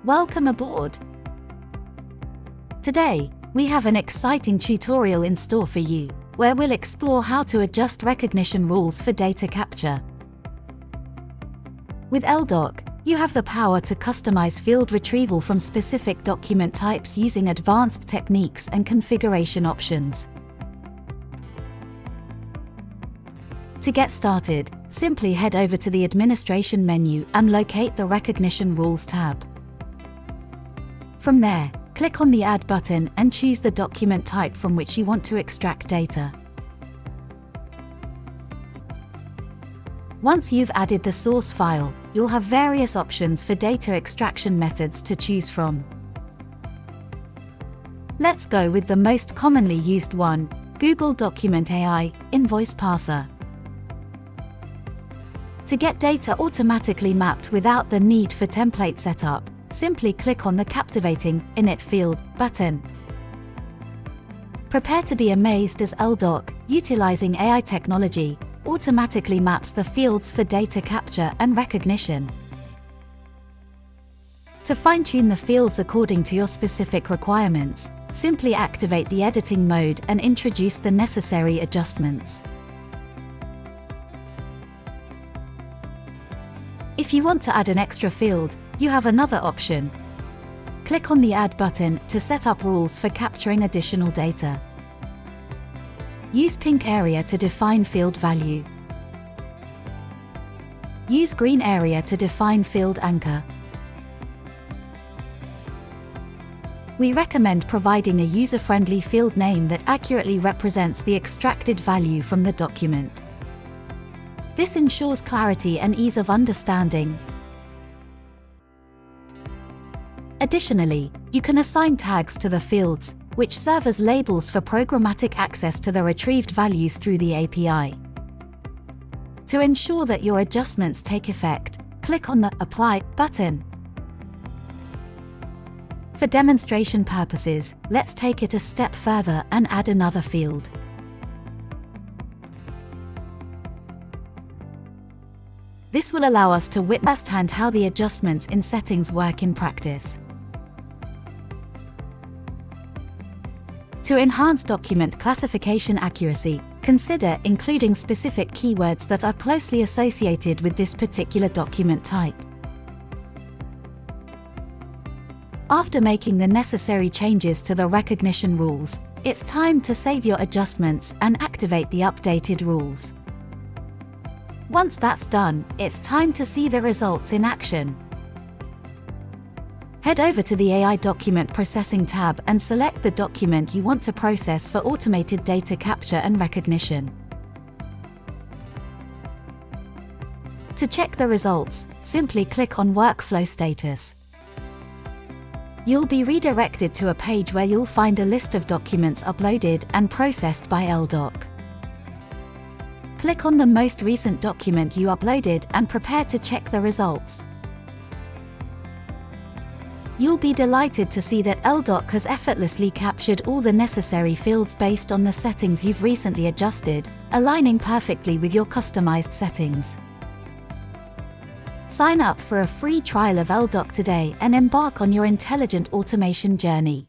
Welcome aboard! Today, we have an exciting tutorial in store for you, where we'll explore how to adjust recognition rules for data capture. With elDoc, you have the power to customize field retrieval from specific document types using advanced techniques and configuration options. To get started, simply head over to the Administration menu and locate the Recognition Rules tab. From there, click on the Add button and choose the document type from which you want to extract data. Once you've added the source file, you'll have various options for data extraction methods to choose from. Let's go with the most commonly used one, Google Document AI Invoice Parser. To get data automatically mapped without the need for template setup, simply click on the captivating Init Field button. Prepare to be amazed as elDoc, utilizing AI technology, automatically maps the fields for data capture and recognition. To fine-tune the fields according to your specific requirements, simply activate the editing mode and introduce the necessary adjustments. If you want to add an extra field, you have another option. Click on the Add button to set up rules for capturing additional data. Use pink area to define field value. Use green area to define field anchor. We recommend providing a user-friendly field name that accurately represents the extracted value from the document. This ensures clarity and ease of understanding. Additionally, you can assign tags to the fields, which serve as labels for programmatic access to the retrieved values through the API. To ensure that your adjustments take effect, click on the Apply button. For demonstration purposes, let's take it a step further and add another field. This will allow us to witness firsthand how the adjustments in settings work in practice. To enhance document classification accuracy, consider including specific keywords that are closely associated with this particular document type. After making the necessary changes to the recognition rules, it's time to save your adjustments and activate the updated rules. Once that's done, it's time to see the results in action. Head over to the AI Document Processing tab and select the document you want to process for automated data capture and recognition. To check the results, simply click on Workflow Status. You'll be redirected to a page where you'll find a list of documents uploaded and processed by elDoc. Click on the most recent document you uploaded and prepare to check the results. You'll be delighted to see that elDoc has effortlessly captured all the necessary fields based on the settings you've recently adjusted, aligning perfectly with your customized settings. Sign up for a free trial of elDoc today and embark on your intelligent automation journey.